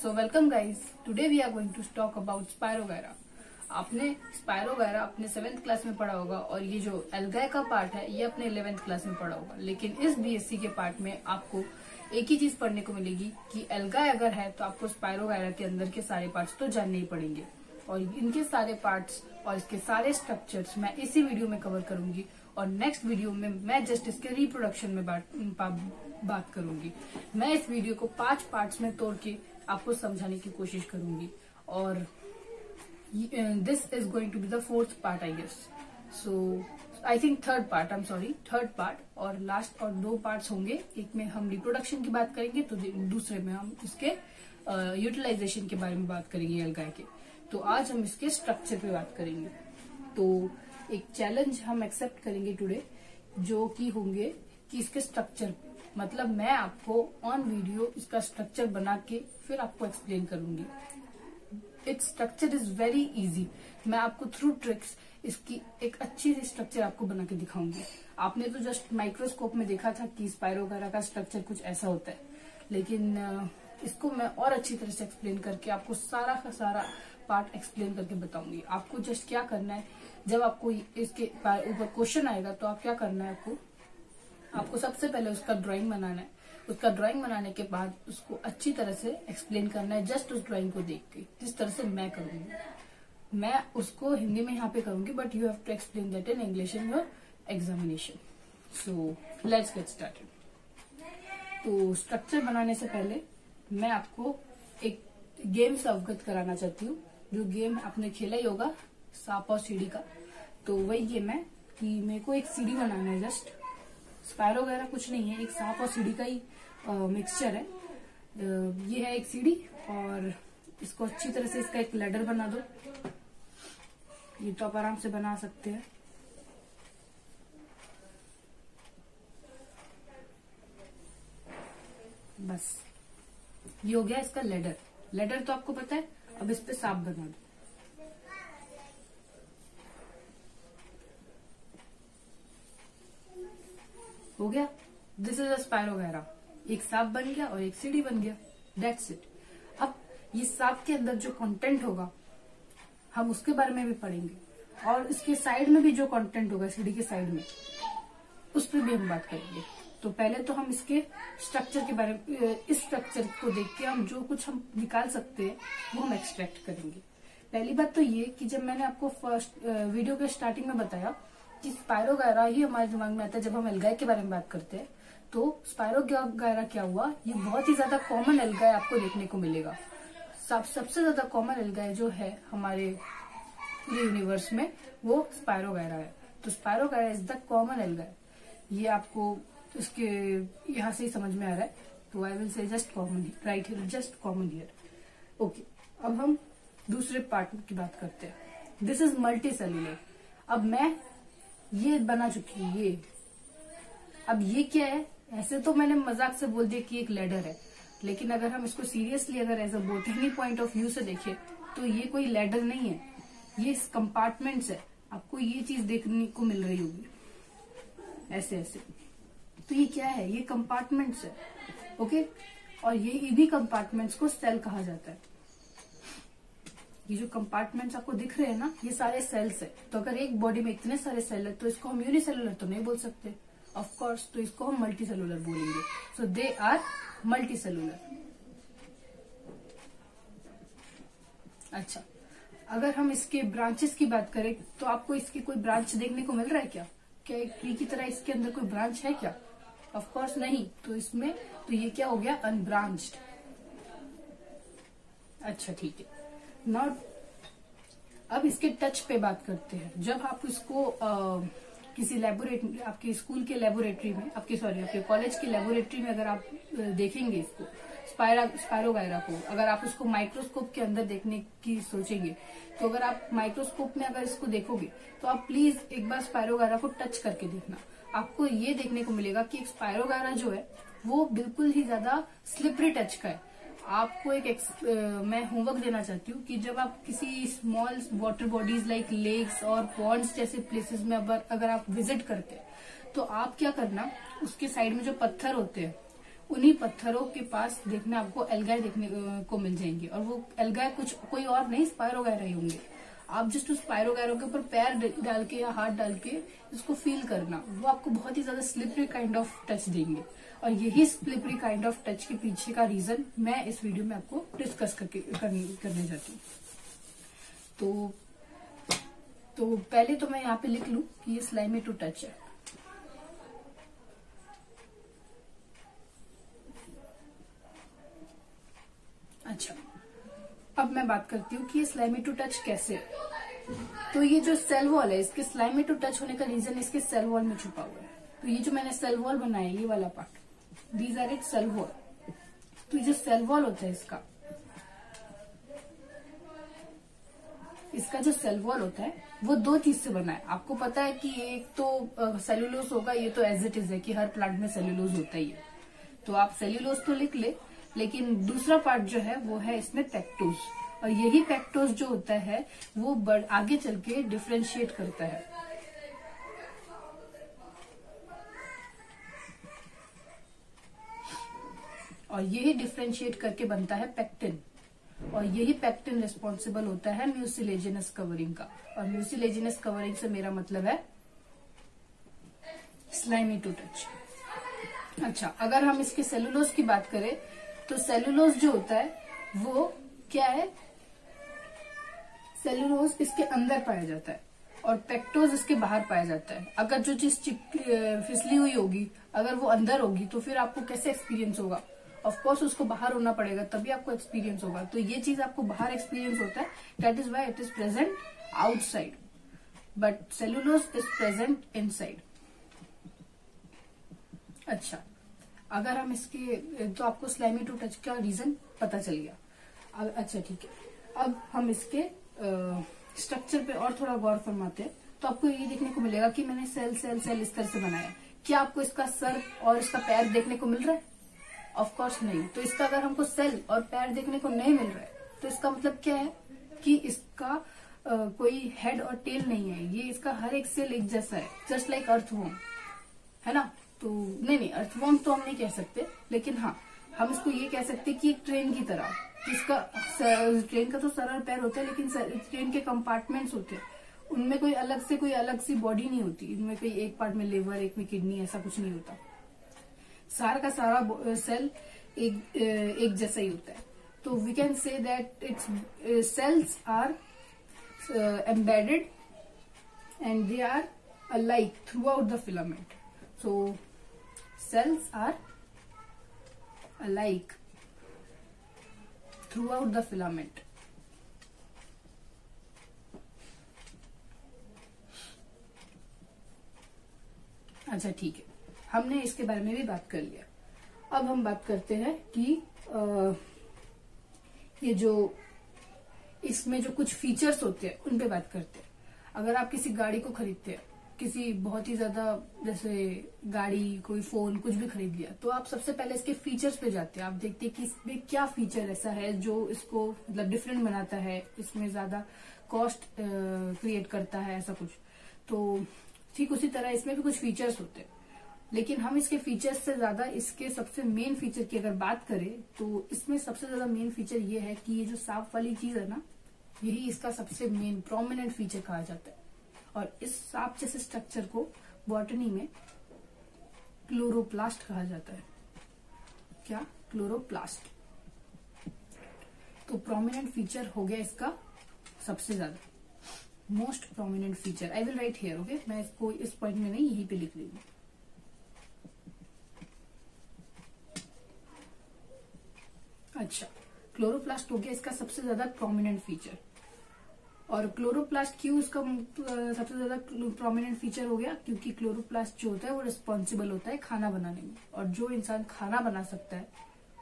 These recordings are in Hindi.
So welcome guys. Today we are going to talk about Spirogyra. आपने Spirogyra अपने 7th क्लास में पढ़ा होगा और ये जो एल्गाई का पार्ट है ये अपने 11th क्लास में पढ़ा होगा। लेकिन इस बीएससी के पार्ट में आपको एक ही चीज पढ़ने को मिलेगी कि एल्गाई अगर है तो आपको Spirogyra के अंदर के सारे पार्ट्स तो जानने ही पड़ेंगे और इनके सारे पार्ट्स और इसके सारे स्ट्रक्चर्स मैं इसी वीडियो में कवर करूंगी और नेक्स्ट वीडियो में मैं जस्ट इसके रिप्रोडक्शन में बात करूंगी। मैं इस वीडियो को 5 पार्ट्स में तोड़ के आपको समझाने की कोशिश करूंगी और this is going to be the 4th part I guess. So I think third part और लास्ट और 2 पार्ट्स होंगे। एक में हम रिप्रोडक्शन की बात करेंगे तो दूसरे में हम इसके यूटिलाइजेशन के बारे में बात करेंगे एल्गाई के। तो आज हम इसके स्ट्रक्चर पे बात करेंगे। तो एक चैलेंज हम एक्सेप्ट करेंगे टुडे जो कि होंगे कि इसके स्ट्रक्चर, मतलब मैं आपको ऑन वीडियो इसका स्ट्रक्चर बना के फिर आपको एक्सप्लेन करूंगी। Its structure is very easy. मैं आपको थ्रू ट्रिक्स इसकी एक अच्छी सी स्ट्रक्चर आपको बना के दिखाऊंगी। आपने तो जस्ट माइक्रोस्कोप में देखा था कि Spirogyra का स्ट्रक्चर कुछ ऐसा होता है, लेकिन इसको मैं और अच्छी तरह से एक्सप्लेन करके आपको सारा का सारा पार्ट एक्सप्लेन करके बताऊंगी। आपको जस्ट क्या करना है, जब आपको इसके ऊपर क्वेश्चन आएगा तो आप क्या करना है, आपको सबसे पहले उसका ड्राइंग बनाना है। उसका ड्राइंग बनाने के बाद उसको अच्छी तरह से एक्सप्लेन करना है, जस्ट उस ड्राइंग को देख के, जिस तरह से मैं करूंगी। मैं उसको हिंदी में यहाँ पे करूंगी but you have to explain that in English in your examination. So let's get started. तो स्ट्रक्चर बनाने से पहले मैं आपको एक गेम से अवगत कराना चाहती हूँ, जो गेम आपने खेला ही होगा, सांप और सीढ़ी का। तो वही गेम है कि मेरे को एक सीढ़ी बनाना है। जस्ट Spirogyra कुछ नहीं है, एक सांप और सीढ़ी का ही मिक्सचर है। ये है एक सीढ़ी और इसको अच्छी तरह से इसका एक लैडर बना दो। ये तो आप आराम से बना सकते हैं। बस ये हो गया इसका लैडर। लैडर तो आपको पता है। अब इस पे सांप बना दो। हो गया। This is a Spirogyra। एक सांप बन गया और एक सीढ़ी बन गया। That's it. अब ये सांप के अंदर जो कंटेंट होगा हम उसके बारे में भी पढ़ेंगे और इसके साइड में भी जो कंटेंट होगा सीढ़ी के साइड में उस पर भी हम बात करेंगे। तो पहले तो हम इसके स्ट्रक्चर के बारे में, इस स्ट्रक्चर को देख के हम जो कुछ हम निकाल सकते हैं वो हम एक्सट्रैक्ट करेंगे। पहली बात तो ये कि जब मैंने आपको फर्स्ट वीडियो के स्टार्टिंग में बताया कि Spirogyra ही हमारे दिमाग में आता है जब हम एल्गाई के बारे में बात करते हैं, तो Spirogyra क्या हुआ, ये बहुत ही ज्यादा कॉमन एल्गाई आपको देखने को मिलेगा। सबसे ज्यादा कॉमन एल्गाई जो है हमारे पूरे यूनिवर्स में वो Spirogyra है। तो Spirogyra is the common algae. ये आपको इसके यहाँ से ही समझ में आ रहा है। तो I will say just common right here, just common here. Okay, अब हम दूसरे पार्ट की बात करते हैं। This is multi cellular. अब मैं ये बना चुकी हूँ। ये अब ये क्या है, ऐसे तो मैंने मजाक से बोल दिया कि एक लैडर है, लेकिन अगर हम इसको सीरियसली अगर as a botany point of view से देखें तो ये कोई लैडर नहीं है, ये कंपार्टमेंट्स है। आपको ये चीज देखने को मिल रही होगी ऐसे ऐसे। तो ये क्या है, ये कंपार्टमेंट्स है। ओके, और ये इन्हीं कंपार्टमेंट्स को सेल कहा जाता है। ये जो कंपार्टमेंट्स आपको दिख रहे हैं ना, ये सारे सेल्स है। तो अगर एक बॉडी में इतने सारे सेल है तो इसको हम यूनिसेलुलर तो नहीं बोल सकते ऑफ कोर्स, तो इसको हम मल्टी सेलुलर बोलेंगे। सो दे आर मल्टी सेलुलर। अच्छा, अगर हम इसके ब्रांचेस की बात करें तो आपको इसकी कोई ब्रांच देखने को मिल रहा है क्या? क्या एक ट्री की तरह इसके अंदर कोई ब्रांच है क्या? ऑफ कोर्स नहीं। तो इसमें तो ये क्या हो गया, अनब्रांच्ड। अच्छा ठीक है। नाउ अब इसके टच पे बात करते हैं। जब आप इसको किसी लेबोरेटरी, आपके स्कूल के लेबोरेटरी में, आपके कॉलेज की लेबोरेटरी में अगर आप देखेंगे इसको Spirogyra को, अगर आप इसको माइक्रोस्कोप के अंदर देखने की सोचेंगे, तो अगर आप माइक्रोस्कोप में अगर इसको देखोगे तो आप प्लीज एक बार Spirogyra को टच करके देखना। आपको ये देखने को मिलेगा कि एक Spirogyra जो है वो बिल्कुल ही ज्यादा स्लिपरी टच का है। आपको मैं होमवर्क देना चाहती हूँ कि जब आप किसी small water bodies like lakes और पॉन्ड्स जैसे प्लेसेस में अगर आप विजिट करते हैं तो आप क्या करना, उसके साइड में जो पत्थर होते हैं उन्हीं पत्थरों के पास देखने आपको एल्गाई देखने को मिल जाएंगे, और वो एल्गाई कुछ कोई और नहीं, स्पायरोगायरा ही होंगे। आप जस्ट उस स्पायरोगायरा के ऊपर पैर डाल के या हाथ डाल के इसको फील करना, वो आपको बहुत ही ज्यादा स्लिपरी काइंड ऑफ टच देंगे। और यही स्लिपरी काइंड ऑफ टच के पीछे का रीजन मैं इस वीडियो में आपको डिस्कस करने जाती हूँ। तो पहले तो मैं यहाँ पे लिख लूं कि ये स्लाइमी टू टच है। अच्छा, अब मैं बात करती हूँ कि ये स्लाइमी टू टच कैसे है। तो ये जो सेल वॉल है, इसके स्लाइमी टू टच होने का रीजन इसके सेल वॉल में छुपा हुआ है। तो ये जो मैंने सेल वॉल बनाया, ये वाला part, these are it cell wall. तो ये जो सेल वॉल होता है इसका जो सेल वॉल होता है वो दो चीज से बना है। आपको पता है कि एक तो सेल्यूलोज होगा, ये तो एज इट इज है कि हर प्लांट में सेल्यूलोज होता ही है, तो आप सेल्यूलोज तो लिख ले, लेकिन दूसरा पार्ट जो है वो है इसमें पेक्टोज। और यही पेक्टोज जो होता है वो आगे चल के डिफ्रेंशिएट करता है। और यही डिफ्रेंशिएट करके बनता है पेक्टिन, और यही पेक्टिन रिस्पॉन्सिबल होता है म्यूसिलेजिनस कवरिंग का। और म्यूसिलेजिनस कवरिंग से मेरा मतलब है स्लाइमी टू टच। अच्छा, अगर हम इसके सेलुलोज की बात करें तो सेलुलोज जो होता है वो क्या है, सेलुलोज इसके अंदर पाया जाता है और पेक्टोज इसके बाहर पाया जाता है। अगर जो चीज फिसली हुई होगी, अगर वो अंदर होगी तो फिर आपको कैसे एक्सपीरियंस होगा? ऑफ कोर्स उसको बाहर होना पड़ेगा, तभी आपको एक्सपीरियंस होगा। तो ये चीज आपको बाहर एक्सपीरियंस होता है, that is why it is present outside, but cellulose is present inside. अच्छा, अगर हम इसके, तो आपको स्लाइमी टू टच का रीजन पता चल गया। अच्छा ठीक है, अब हम इसके स्ट्रक्चर पे और थोड़ा गौर फरमाते हैं। तो आपको ये देखने को मिलेगा कि मैंने सेल सेल सेल इस तरह से बनाया। क्या आपको इसका सर और इसका पैर देखने को मिल रहा है? ऑफ कोर्स नहीं। तो इसका अगर हमको सेल और पैर देखने को नहीं मिल रहा है तो इसका मतलब क्या है कि इसका कोई हेड और टेल नहीं है। ये इसका हर एक सेल एक जैसा है, जस्ट लाइक अर्थवॉर्म, है ना। तो नहीं, अर्थवॉर्म तो हम नहीं कह सकते, लेकिन हाँ हम इसको ये कह सकते कि एक ट्रेन की तरह, जिसका ट्रेन का तो सर और पैर होता है, लेकिन ट्रेन के कंपार्टमेंट्स होते हैं, उनमें कोई अलग सी बॉडी नहीं होती। इनमें कोई एक पार्ट में लिवर, एक में किडनी, ऐसा कुछ नहीं होता। सारा का सारा सेल एक जैसा ही होता है। तो we can say that its cells are embedded and they are alike throughout the filament. So cells are alike throughout the filament. अच्छा ठीक है, हमने इसके बारे में भी बात कर लिया। अब हम बात करते हैं कि ये जो इसमें जो कुछ फीचर्स होते हैं उन पे बात करते हैं। अगर आप किसी गाड़ी को खरीदते हैं, किसी बहुत ही ज्यादा, जैसे गाड़ी, कोई फोन, कुछ भी खरीद लिया, तो आप सबसे पहले इसके फीचर्स पे जाते हैं। आप देखते हैं कि इसमें क्या फीचर ऐसा है जो इसको मतलब डिफरेंट बनाता है, इसमें ज्यादा कॉस्ट क्रिएट करता है, ऐसा कुछ। तो ठीक उसी तरह इसमें भी कुछ फीचर्स होते हैं, लेकिन हम इसके फीचर्स से ज्यादा इसके सबसे मेन फीचर की अगर बात करें तो इसमें सबसे ज्यादा मेन फीचर ये है कि ये जो सांप वाली चीज है ना, यही इसका सबसे मेन प्रोमिनेंट फीचर कहा जाता है। और इस सांप जैसे स्ट्रक्चर को बॉटनी में क्लोरोप्लास्ट कहा जाता है। क्या? क्लोरोप्लास्ट। तो प्रोमिनेंट फीचर हो गया इसका सबसे ज्यादा, most prominent feature. I will write here, okay. मैं इसको इस पॉइंट में नहीं, यहीं पे लिख रही हूँ। अच्छा, क्लोरोप्लास्ट हो गया इसका सबसे ज्यादा प्रोमिनेंट फीचर। और क्लोरोप्लास्ट क्यों इसका सबसे ज्यादा प्रोमिनेंट फीचर हो गया? क्योंकि क्लोरोप्लास्ट जो होता है वो रिस्पॉन्सिबल होता है खाना बनाने में, और जो इंसान खाना बना सकता है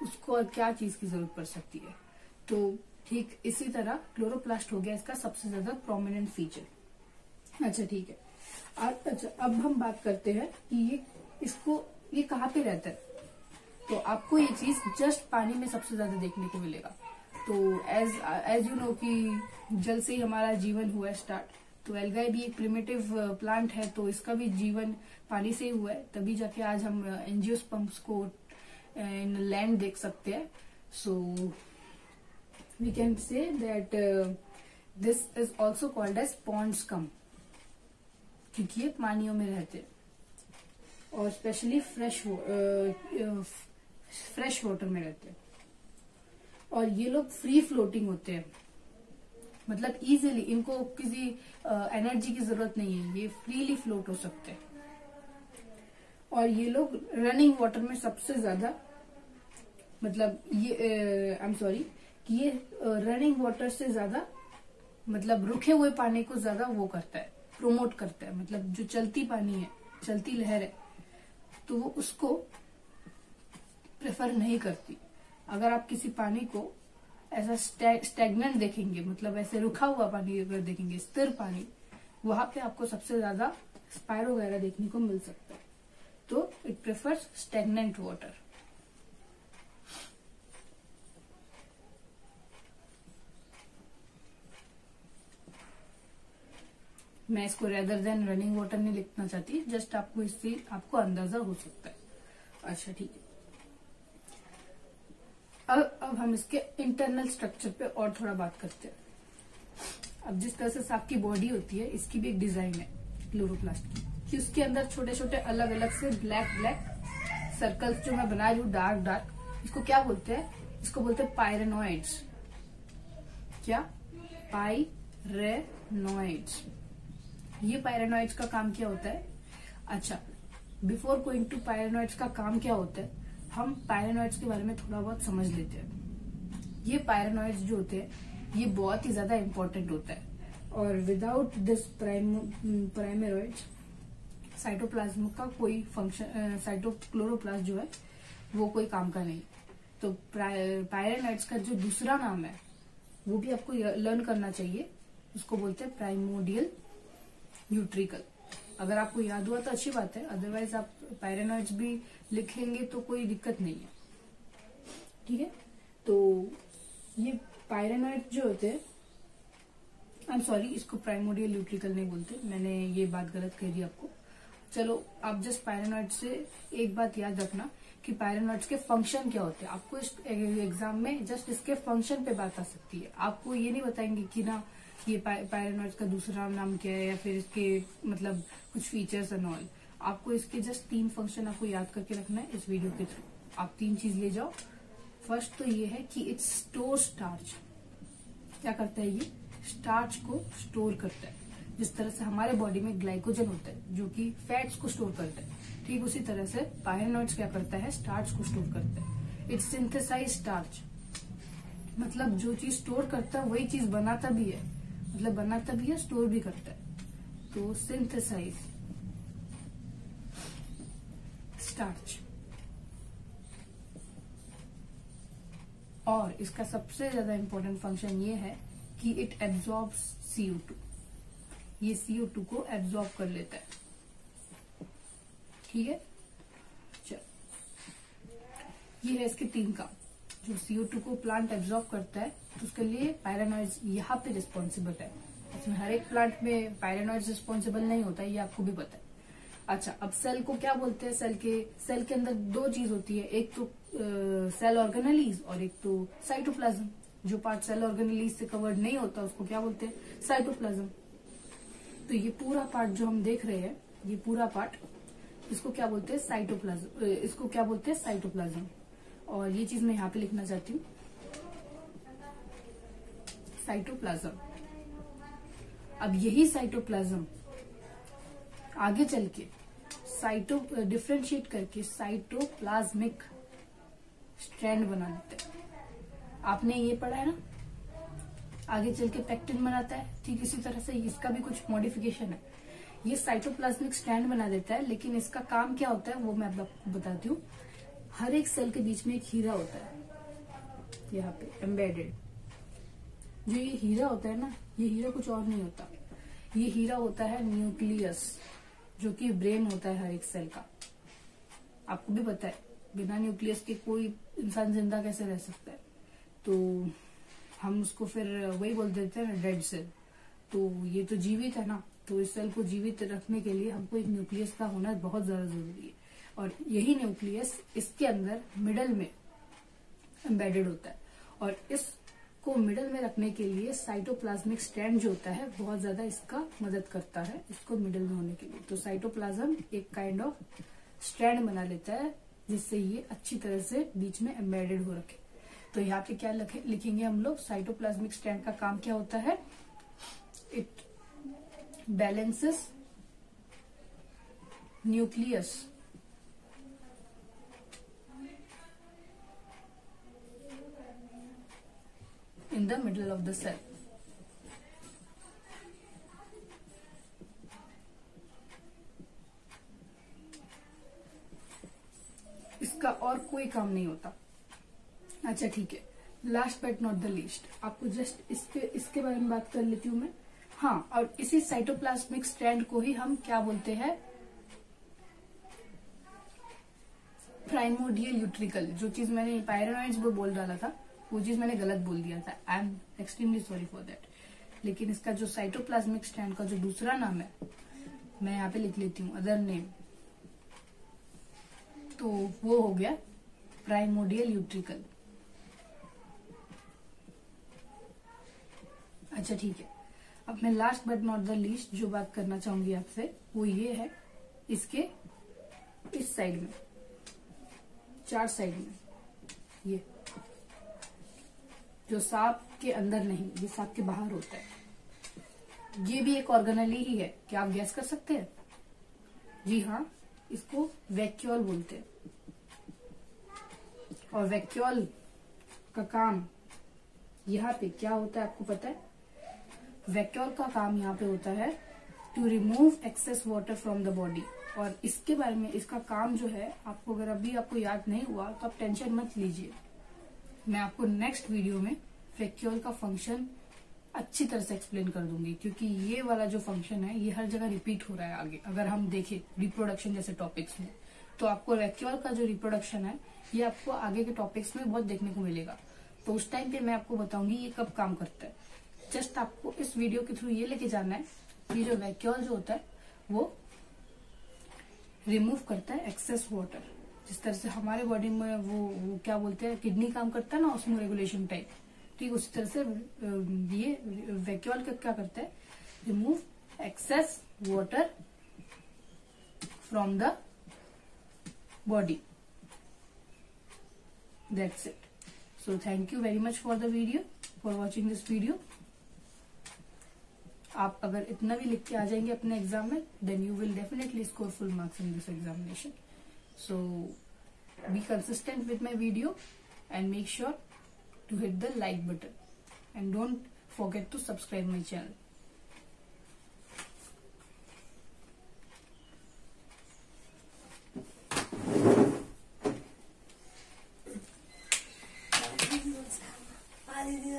उसको और क्या चीज की जरूरत पड़ सकती है। तो ठीक इसी तरह क्लोरोप्लास्ट हो गया इसका सबसे ज्यादा प्रोमिनेंट फीचर। अच्छा ठीक है, अच्छा अब हम बात करते हैं कि ये कहाँ पे रहता है। तो आपको ये चीज जस्ट पानी में सबसे ज्यादा देखने को मिलेगा। तो एज यू नो कि जल से ही हमारा जीवन हुआ है स्टार्ट। तो एल्गाई भी एक प्रिमिटिव प्लांट है, तो इसका भी जीवन पानी से ही हुआ है, तभी जाके आज हम एंजियोस्पर्म्स को इन लैंड देख सकते हैं। So we can say that this is also called as ponds come, क्योंकि ये पानियों में रहते हैं और स्पेशली फ्रेश वाटर में रहते हैं। और ये लोग फ्री फ्लोटिंग होते हैं, मतलब इजीली, इनको किसी एनर्जी की जरूरत नहीं है, ये फ्रीली फ्लोट हो सकते हैं। और ये लोग रनिंग वाटर में सबसे ज्यादा, मतलब ये आई एम सॉरी कि ये रनिंग वाटर से ज्यादा, मतलब रुके हुए पानी को ज्यादा वो करता है, प्रोमोट करता है। मतलब जो चलती पानी है, चलती लहर है, तो वो उसको प्रेफर नहीं करती। अगर आप किसी पानी को ऐसा स्टैग्नेंट देखेंगे, मतलब ऐसे रुका हुआ पानी अगर देखेंगे, स्थिर पानी, वहां पे आपको सबसे ज्यादा स्पायरोगायरा देखने को मिल सकता है। तो इट प्रेफर्स स्टैग्नेंट वाटर। मैं इसको रेदर देन रनिंग वाटर नहीं लिखना चाहती, जस्ट आपको इससे आपको अंदाजा हो सकता है। अच्छा ठीक है, अब हम इसके इंटरनल स्ट्रक्चर पे और थोड़ा बात करते हैं। अब जिस तरह से आपकी बॉडी होती है, इसकी भी एक डिजाइन है क्लोरोप्लास्ट की, कि उसके अंदर छोटे छोटे अलग अलग से ब्लैक ब्लैक सर्कल्स जो मैं बना रही हूँ, डार्क डार्क, इसको क्या बोलते हैं? इसको बोलते हैं पायरेनॉइड्स। क्या? पायरेनॉइड्स। ये पायरेनॉइड्स का काम क्या होता है? अच्छा, बिफोर गोइंग टू पायरेनॉइड्स का काम क्या होता है, हम पायरेनॉइड्स के बारे में थोड़ा बहुत समझ लेते हैं। ये पायरेनॉइड्स जो होते हैं, ये बहुत ही ज्यादा इंपॉर्टेंट होता है, और विदाउट दिस प्राइमेरॉइड्स साइटोप्लाज्म का कोई फंक्शन, साइटोक्लोरोप्लास्ट जो है वो कोई काम का नहीं। तो पायरेनॉइड्स का जो दूसरा नाम है वो भी आपको लर्न करना चाहिए, उसको बोलते हैं प्राइमोडियल न्यूट्रिकल। अगर आपको याद हुआ तो अच्छी बात है, अदरवाइज आप पायरेनॉइड्स भी लिखेंगे तो कोई दिक्कत नहीं है। ठीक है, तो ये पायरेनॉइड जो होते हैं, आई एम सॉरी, इसको प्राइमोडियल न्यूट्रिकल नहीं बोलते, मैंने ये बात गलत कह दी आपको। चलो, आप जस्ट पायरेनॉइड से एक बात याद रखना कि पायरेनॉइड्स के फंक्शन क्या होते हैं। आपको इस एग्जाम में जस्ट इसके फंक्शन पे बात आ सकती है, आपको ये नहीं बताएंगे कि ना ये पायरेनॉइड्स का दूसरा नाम क्या है या फिर इसके मतलब कुछ फीचर्स एंड ऑल। आपको इसके जस्ट 3 फंक्शन आपको याद करके रखना है इस वीडियो के थ्रू। आप 3 चीज ले जाओ। फर्स्ट तो ये है कि इट्स स्टोर स्टार्च। क्या करता है ये? स्टार्च को स्टोर करता है। जिस तरह से हमारे बॉडी में ग्लाइकोजन होता है जो कि फैट्स को स्टोर करता है, ठीक उसी तरह से पायरेनॉइड्स क्या करता है? स्टार्च को स्टोर करता है। इट्स सिंथेसाइज स्टार्च, मतलब जो चीज स्टोर करता है वही चीज बनाता भी है, मतलब बनाता भी है, स्टोर भी करता है। तो सिंथेसाइज स्टार्च। और इसका सबसे ज्यादा इंपॉर्टेंट फंक्शन ये है कि इट एब्जॉर्ब्स CO2। ये CO2 को एब्जॉर्ब कर लेता है। ठीक है, चल, ये है इसके 3 काम। जो CO2 को प्लांट एब्जॉर्ब करता है, तो उसके लिए पायरेनॉइड्स यहाँ पे रिस्पॉन्सिबल है। इसमें हर एक प्लांट में पायरेनॉइड्स रिस्पॉन्सिबल नहीं होता है, ये आपको भी पता है। अच्छा, अब सेल को क्या बोलते हैं? सेल के अंदर 2 चीज होती है, एक तो सेल ऑर्गेनेलीज और एक तो साइटोप्लाज्म। जो पार्ट सेल ऑर्गेनेलीज से कवर्ड नहीं होता उसको क्या बोलते हैं? साइटोप्लाज्म। तो ये पूरा पार्ट जो हम देख रहे हैं, ये पूरा पार्ट, इसको क्या बोलते हैं? साइटोप्लाज्म। इसको क्या बोलते हैं? साइटोप्लाज्म। और ये चीज मैं यहाँ पे लिखना चाहती हूँ, साइटोप्लाज्म। अब यही साइटोप्लाज्म आगे चल के डिफरेंशिएट करके साइटोप्लाज्मिक स्ट्रैंड बना देता है। आपने ये पढ़ा है ना, आगे चल के पेक्टिन बनाता है, ठीक इसी तरह से इसका भी कुछ मॉडिफिकेशन है। ये साइटोप्लाज्मिक स्ट्रैंड बना देता है, लेकिन इसका काम क्या होता है वो मैं आपको बताती हूँ। हर एक सेल के बीच में एक हीरा होता है, यहाँ पे एम्बेडेड। जो ये हीरा होता है ना, ये हीरा कुछ और नहीं होता, ये हीरा होता है न्यूक्लियस, जो कि ब्रेन होता है हर एक सेल का। आपको भी पता है, बिना न्यूक्लियस के कोई इंसान जिंदा कैसे रह सकता है? तो हम उसको फिर वही बोल देते हैं ना, डेड सेल। तो ये तो जीवित है ना, तो इस सेल को जीवित रखने के लिए हमको एक न्यूक्लियस का होना बहुत ज्यादा जरूरी है। और यही न्यूक्लियस इसके अंदर मिडल में एम्बेडेड होता है। और इसको मिडल में रखने के लिए साइटोप्लाज्मिक स्ट्रैंड जो होता है बहुत ज्यादा इसका मदद करता है इसको मिडल में होने के लिए। तो साइटोप्लाज्म एक काइंड ऑफ स्ट्रैंड बना लेता है जिससे ये अच्छी तरह से बीच में एम्बेडेड हो रखे। तो यहाँ पे क्या लिखेंगे हम लोग, साइटोप्लाज्मिक स्ट्रैंड का काम क्या होता है, it balances nucleus in the middle of the cell। इसका और कोई काम नहीं होता। अच्छा ठीक है, last but not the least आपको जस्ट इसके बारे में बात कर लेती हूँ मैं। हाँ, और इसी साइटोप्लाज्मिक स्ट्रैंड को ही हम क्या बोलते हैं, प्राइमोडियल यूट्रिकल। जो चीज मैंने पायरेनॉइड्स वो बोल डाला था वो चीज मैंने गलत बोल दिया था, I am extremely sorry for that. लेकिन इसका जो साइटोप्लाज्मिक स्ट्रैंड का जो दूसरा नाम है मैं यहाँ पे लिख लेती हूँ, अदर नेम, तो वो हो गया प्राइमोडियल यूट्रिकल। अच्छा ठीक है, अब मैं last but not the least जो बात करना चाहूंगी आपसे वो ये है, इसके इस साइड में, चार साइड में, ये जो सांप के अंदर नहीं, ये सांप के बाहर होता है, ये भी एक ऑर्गेनेली ही है। क्या आप गैस कर सकते हैं? जी हाँ, इसको वैक्यूल बोलते हैं। और वैक्यूल का काम यहाँ पे क्या होता है आपको पता है? वैक्यूल का काम यहाँ पे होता है to remove excess water from the body. और इसके बारे में, इसका काम जो है आपको अगर अभी आपको याद नहीं हुआ तो आप टेंशन मत लीजिए, मैं आपको नेक्स्ट वीडियो में वैक्यूल का फंक्शन अच्छी तरह से एक्सप्लेन कर दूंगी, क्योंकि ये वाला जो फंक्शन है ये हर जगह रिपीट हो रहा है आगे। अगर हम देखें रिप्रोडक्शन जैसे टॉपिक्स में, तो आपको वैक्यूल का जो रिप्रोडक्शन है ये आपको आगे के टॉपिक्स में बहुत देखने को मिलेगा। तो उस टाइम पे मैं आपको बताऊंगी ये कब काम करता है। जस्ट आपको इस वीडियो के थ्रू ये लेके जाना है कि जो वैक्यूल जो होता है वो रिमूव करता है एक्सेस वाटर। जिस तरह से हमारे बॉडी में वो क्या बोलते हैं, किडनी काम करता है ना, ऑस्मो रेगुलेशन टाइप, ठीक उसी तरह से ये वैक्यूल का क्या करता है, remove excess water from the body. That's it. So thank you very much for the video, for watching this video. आप अगर इतना भी लिख के आ जाएंगे अपने एग्जाम में, then you will definitely score full marks in this examination. So be consistent with my video and make sure to hit the like button and don't forget to subscribe my channel. I did